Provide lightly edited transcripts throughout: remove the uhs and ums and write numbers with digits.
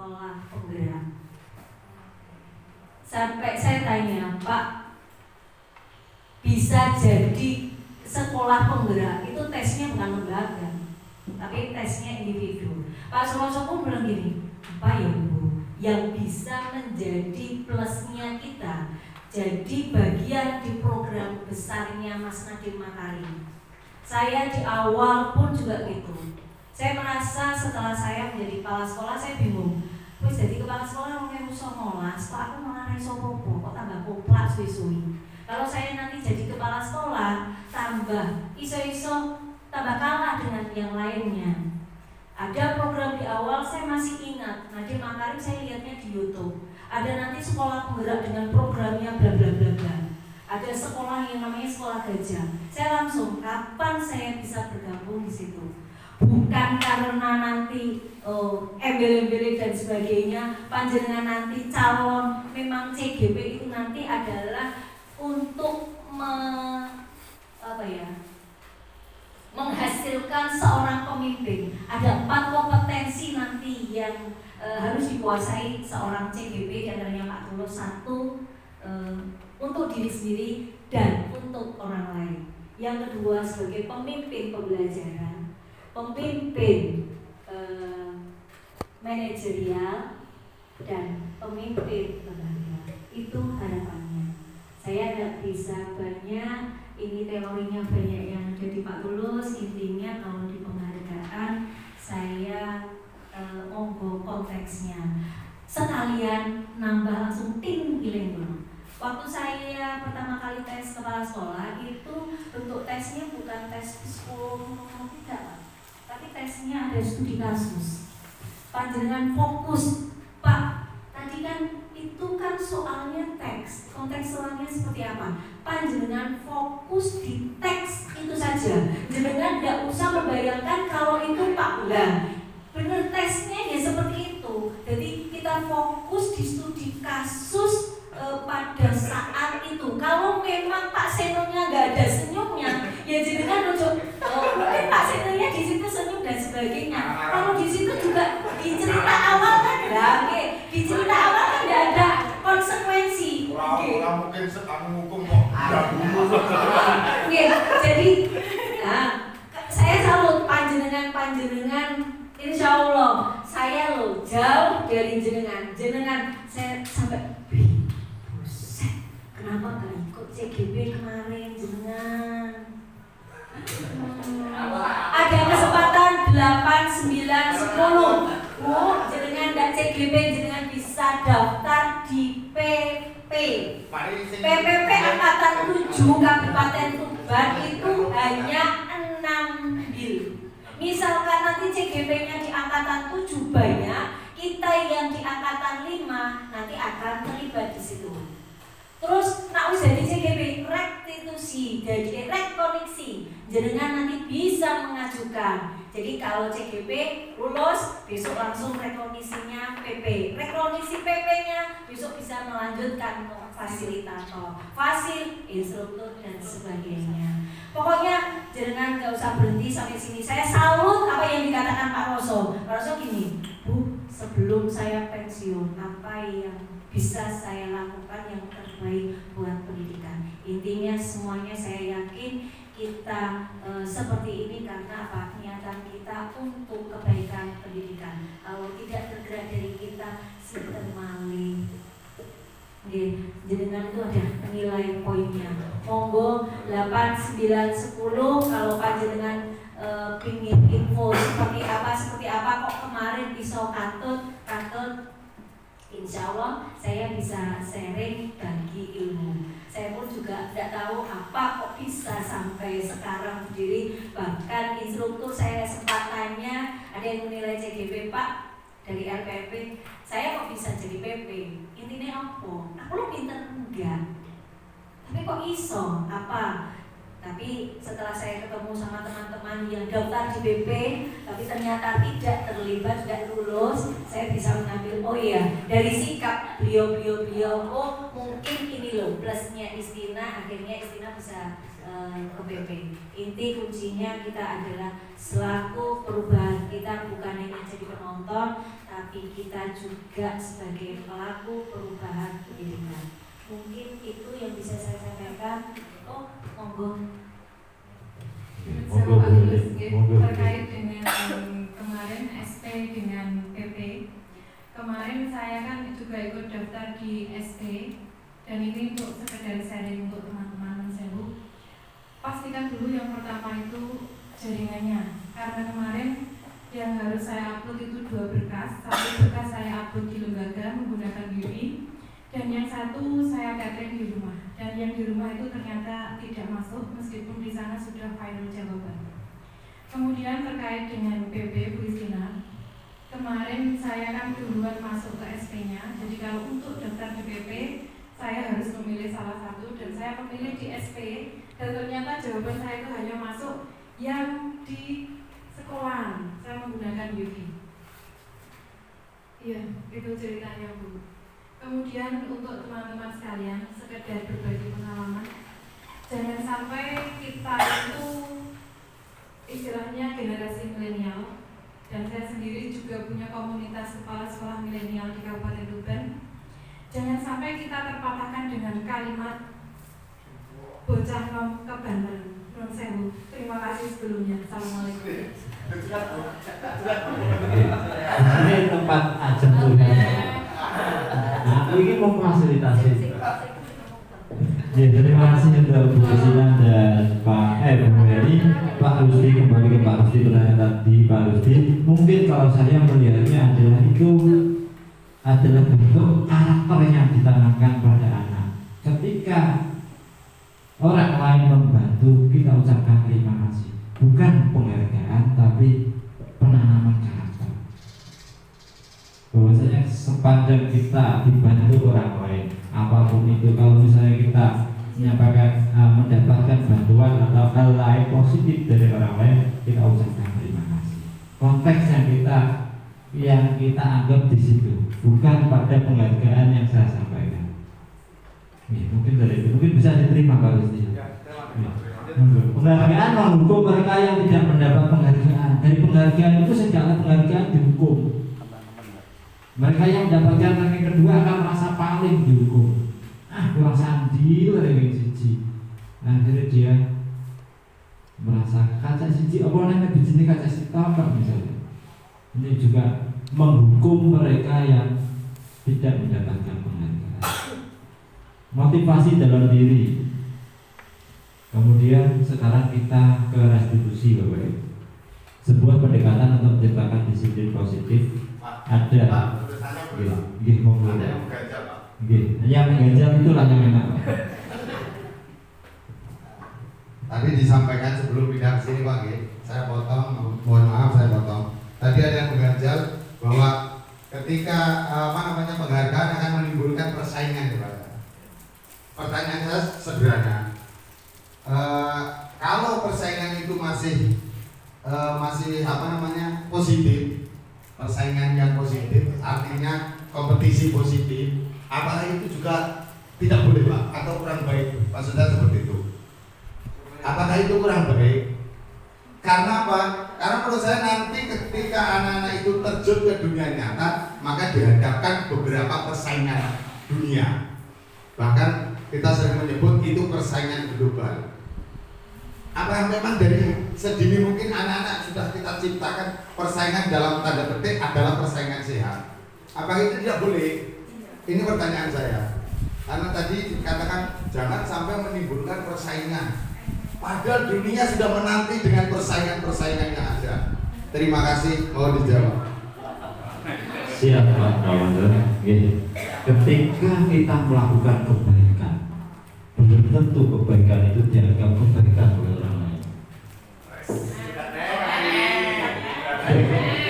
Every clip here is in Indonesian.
sekolah penggerak. Sampai saya tanya, Pak, bisa jadi sekolah penggerak itu tesnya bukan lembaga, tapi tesnya individu. Pak Suroso pun bilang gini, apa ya Bu, yang bisa menjadi plusnya kita, jadi bagian di program besarnya Mas Nadiem Makarim. Saya di awal pun juga gitu. Saya merasa setelah saya menjadi kepala sekolah, saya bingung. Wis jadi kepala sekolah ngomongin sekolah, setelah aku mengenai sopo-sopo, kok tambah koplak suwi-suwi. Kalau saya nanti jadi kepala sekolah, tambah iso-iso, tambah kalah dengan yang lainnya. Ada program di awal, saya masih ingat, Nadiem Makarim saya lihatnya di YouTube. Ada nanti sekolah penggerak dengan programnya bla bla bla bla. Ada sekolah yang namanya sekolah gajah. Saya langsung, kapan saya bisa bergabung di situ? Bukan karena nanti embel-embel dan sebagainya, panjenengan nanti calon memang CGP itu nanti adalah untuk menghasilkan seorang pemimpin. Ada 4 kompetensi nanti yang harus dikuasai seorang CGP, di antaranya Pak Tulus. 1, untuk diri sendiri dan untuk orang lain. Yang kedua, sebagai pemimpin pembelajaran, pemimpin manajerial, dan pemimpin lembaga. Itu harapannya. Saya nggak bisa banyak, ini teorinya banyak yang jadi Pak Tulus. Intinya kalau di penghargaan saya monggo konteksnya sekalian nambah langsung tim giling dulu. Waktu saya pertama kali tes kepala sekolah itu bentuk tesnya bukan tes psikolog, tidak, tapi tesnya ada studi kasus. Panjenengan fokus, Pak. Tadi kan itu kan soalnya teks, kontekstualnya seperti apa? Panjenengan fokus di teks itu saja. Jenengan tidak usah membayangkan kalau itu Pak Ulang. Bener tesnya ya seperti itu. Jadi kita fokus di studi kasus pada saat itu. Kalau memang Pak Senonya nggak ada senyumnya, ya jenengan rujuk. Mungkin Pak Senonya di situ senyum dan sebagainya. Kalau di situ juga di cerita awal kan di cerita awal kan nggak ada konsekuensi. Orang mungkin sekarang hukum kok dulu. Jadi, saya salut panjenengan. Insya Allah saya loh jauh dari jenengan. Saya sampai kenapa gak ikut CGP kemarin jenengan? Ada kesempatan 8, 9, 10. Bu, jenengan dan CGP jenengan bisa daftar di PP. PPP Angkatan 7 Kabupaten Tuban itu hanya 6 bil. Misalkan nanti CGP-nya di Angkatan 7 banyak, kita yang di Angkatan 5 nanti akan terlibat di situ. Terus nak wis jadi CGP restitusi, jadi rekoneksi, jenengan nanti bisa mengajukan. Jadi kalau CGP lulus, besok langsung rekoneksinya PP. Rekoneksi PP-nya besok bisa melanjutkan untuk fasilitator, instruktur dan sebagainya. Pokoknya jenengan gak usah berhenti sampai sini. Saya salut apa yang dikatakan Pak Roso. Pak Roso gini, Bu, sebelum saya pensiun, apa yang bisa saya lakukan yang terbaik buat pendidikan? Intinya semuanya saya yakin kita seperti ini karena apa? Niatan kita untuk kebaikan pendidikan. Kalau tidak tergerak dari kita, sinten malih. Jenengan itu ada nilai poinnya. Monggo 8, 9, 10 kalau panjenengan pingin info seperti apa kok kemarin pisau katut. Insya Allah saya bisa sharing bagi ilmu. Saya pun juga tidak tahu apa kok bisa sampai sekarang berdiri. Bahkan instruktur saya sempat tanya, ada yang menilai CGP, Pak dari LPP, saya kok bisa jadi PP? Intinya apa? Aku lo pinter enggak? Tapi kok iso? Apa? Tapi setelah saya ketemu sama teman-teman yang daftar di BP, tapi ternyata tidak terlibat, tidak lulus, saya bisa mengambil, oh iya, dari sikap beliau, oh mungkin ini loh loh plusnya Istina, akhirnya Istina bisa ke PP. Inti kuncinya kita adalah selaku perubahan, kita bukan hanya jadi penonton, tapi kita juga sebagai pelaku perubahan pendidikan. Mungkin itu yang bisa saya sampaikan. Oh, monggo. Terkait dengan kemarin SP dengan PP, kemarin saya kan juga ikut daftar di SP, dan ini untuk sekedar sharing untuk teman-teman Mensewu. Pastikan dulu yang pertama itu jaringannya, karena kemarin yang harus saya upload itu 2 berkas. Satu berkas saya upload di lembaga menggunakan Bibi, dan yang satu saya catering di rumah. Dan yang di rumah itu ternyata tidak masuk meskipun di sana sudah final jawaban. Kemudian terkait dengan PP Bu Istina, kemarin saya kan duluan masuk ke SP-nya. Jadi kalau untuk daftar di PP saya harus memilih salah satu, dan saya memilih di SP, dan ternyata jawaban saya itu hanya masuk yang di sekolahan. Saya menggunakan Yuki. Iya, itu ceritanya Bu. Kemudian untuk teman-teman sekalian, sekedar berbagi pengalaman, jangan sampai kita itu istilahnya generasi milenial, dan saya sendiri juga punya komunitas kepala sekolah milenial di Kabupaten Tuban. Jangan sampai kita terpatahkan dengan kalimat bocah nom ke Banten, non sewu. Terima kasih sebelumnya. Assalamualaikum. Ini tempat ajang Tuhan. Aku ingin memfasilitasi. Ya, terima kasih untuk Bu Istina dan Pak Bu Heri. Pak Rusdi, kembali ke Pak Rusdi, pertanyaan tadi Pak Rusdi. Mungkin kalau saya melihatnya adalah itu adalah bentuk karakter yang ditanamkan pada anak. Ketika orang lain membantu, kita ucapkan terima kasih. Bukan penghargaan, tapi penanaman karakter. Bahwasanya sepanjang kita dibantu orang lain, apapun itu, kalau misalnya kita menyampaikan mendapatkan bantuan atau hal lain positif dari orang lain, kita ucapkan terima kasih. Konteks yang kita anggap di situ, bukan pada penghargaan yang saya sampaikan. Ya, mungkin dari itu mungkin bisa diterima Pak Rusdi. Penghargaan menghukum mereka yang tidak mendapat penghargaan. Dari penghargaan itu segala penghargaan dihukum. Mereka yang mendapatkan ranking kedua akan merasa paling dihukum. Kurang sandil ranking siji. Akhirnya dia merasa kaca siji, apa namanya bijine kaca sitok misalnya. Ini juga menghukum mereka yang tidak mendapatkan penghargaan. Motivasi dalam diri. Kemudian sekarang kita ke restitusi Bapak Ibu. Sebuah pendekatan untuk menciptakan disiplin positif ada. Nggih, monggo. Nggih, yang mengganjal itulah yang enak. Tadi disampaikan sebelum pindah ke sini Pak, saya potong, mohon maaf saya potong. Tadi ada yang mengganjal bahwa ketika penghargaan akan menimbulkan persaingan Pak. Pertanyaan saya sederhana. Kalau persaingan itu masih positif, persaingan yang positif, artinya kompetisi positif, apakah itu juga tidak boleh Pak atau kurang baik? Maksudnya seperti itu. Apakah itu kurang baik? Karena apa? Karena menurut saya nanti ketika anak-anak itu terjun ke dunia nyata, maka dihadapkan beberapa persaingan dunia. Bahkan kita sering menyebut itu persaingan global. Apa memang dari sedini mungkin anak-anak sudah kita ciptakan persaingan dalam tanda petik adalah persaingan sehat? Apa itu tidak boleh? Ini pertanyaan saya. Karena tadi dikatakan jangan sampai menimbulkan persaingan. Padahal dunia sudah menanti dengan persaingan-persaingan yang ada. Terima kasih, mohon dijawab. Siap Pak Kawan. Ketika kita melakukan kebaikan, belum tentu kebaikan itu dianggap kebaikan oleh orang lain.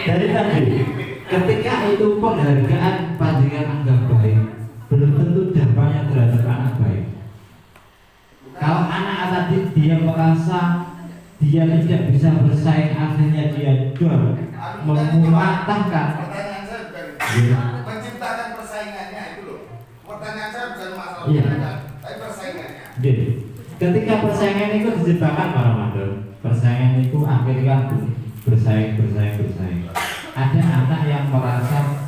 Dari tadi, ketika itu penghargaan panjangan anggap baik, belum tentu dampaknya terhadap anak baik. Kalau anak tadi dia merasa dia tidak bisa bersaing, akhirnya dia jual, mematahkan. Pertanyaan saya bukan itu. Menciptakan persaingannya itu loh. Pertanyaan saya bukan masalah persaingan. Tapi ketika persaingan itu diciptakan para mandor, persaingan itu akhirnya bersaing. Ada anak yang merasa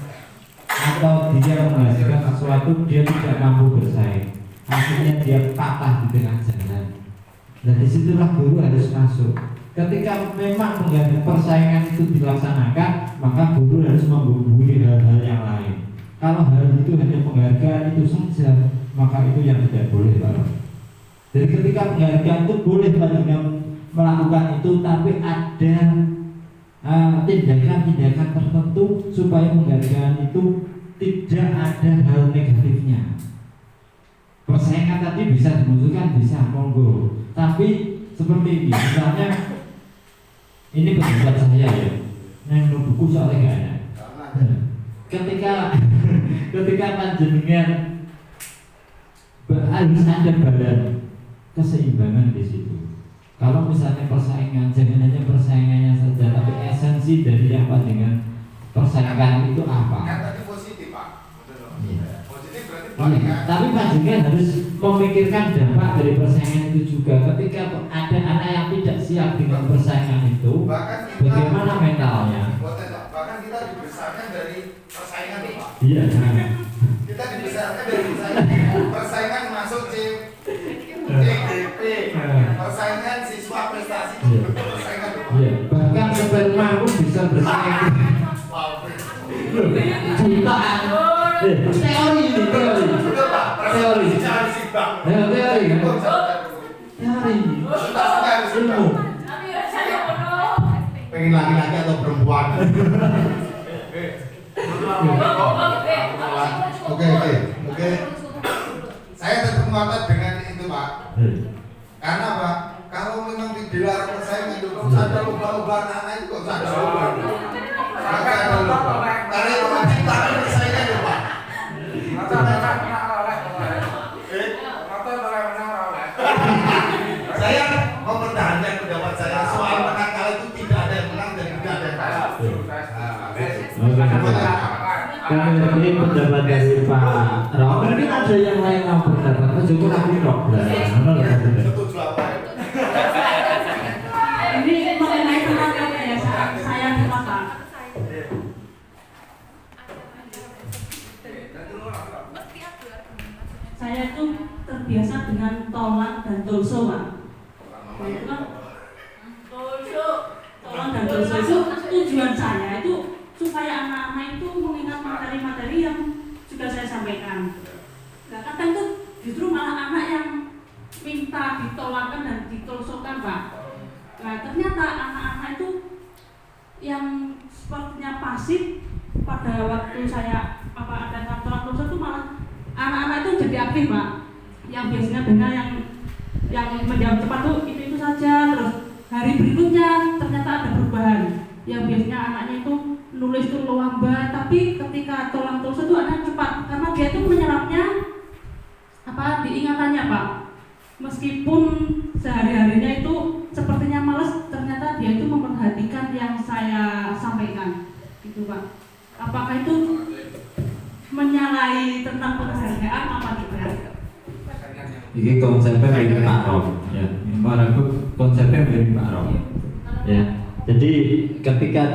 atau dia menghasilkan sesuatu dia tidak mampu bersaing, akhirnya dia patah di tengah jalan. Dan disitulah guru harus masuk. Ketika memang persaingan itu dilaksanakan, maka guru harus membumbui hal-hal yang lain. Kalau hal itu hanya penghargaan itu saja, maka itu yang tidak boleh, Pak. Jadi ketika penghargaan itu boleh dengan melakukan itu, tapi ada tindakan-tindakan tertentu supaya penghargaan itu tidak ada hal negatifnya. Persaingan tadi bisa dimunculkan, bisa monggo. Tapi seperti ini, misalnya ini pendapat saya ya, yang buku soalnya nggak ada. Ketika panjenengan harus ada badan keseimbangan di situ. Kalau misalnya persaingan, jangan hanya persaingannya saja, tapi esensi dari yang panjenengan persaingan itu apa? Kan tadi positif, Pak. Iya. Positif berarti balik kan? Tapi panjenengan harus memikirkan dampak dari persaingan itu juga. Ketika ada anak yang tidak siap dengan persaingan itu, bagaimana mentalnya? Bahkan kita dibesarkan dari persaingan, Pak. Iya. Kita dibesarkan dari persaingan masuk CGP, persaingan siswa prestasi itu persaingan. Iya. Bahkan sperma pun bisa bersaing. Jutaan. Teori ini, teori. Betul, Pak. Teori. Jangan simbang. Teori kan? Teori. Ilmu. Pengen laki-laki atau perempuan? Oke. Saya tetap ngotot dengan itu, Pak. Karena apa? Kalau memang dilarang persaingan itu, kalau ada lomba-lomba anak itu kok ada lomba. Maka ada lomba. Karena itu menciptakan persaingan, ya, Pak. Saya mempertahankan pendapat saya soal menang kalau itu tidak ada yang menang dan tidak ada yang kalah. Kami ini pendapat dari Pak Rom. Mungkin ada yang lain yang berpendapat, Pak Joko aku Rom. Setuju apa? Ini mengenai tenaga ya, saya terima. Saya itu terbiasa dengan tolak dan tulso, Pak. Itu kan tolak dan tulso itu tujuan saya itu supaya anak-anak itu mengingat materi-materi yang sudah saya sampaikan. Nah, kadang itu justru malah anak yang minta ditolakkan dan ditulsokan, Pak. Nah, ternyata anak-anak itu yang sepertinya pasif pada waktu saya ada tolak tulso itu malah anak-anak itu jadi aktif, Pak. Yang biasanya benar yang menjawab cepat tuh itu saja, terus hari berikutnya ternyata ada perubahan. Yang biasanya anaknya itu nulis itu lambat, tapi ketika tolak tulso itu anak cepat karena dia itu menyerapnya diingatannya, Pak. Meskipun sehari-harinya itu sepertinya malas, ternyata dia itu memperhatikan yang saya sampaikan, gitu, Pak. Apakah itu menyalahi tentang penghargaan apa tidak? Ini konsepnya mirip Pak Rom, ya. Konsepnya mirip Pak Rom, ya. Jadi ketika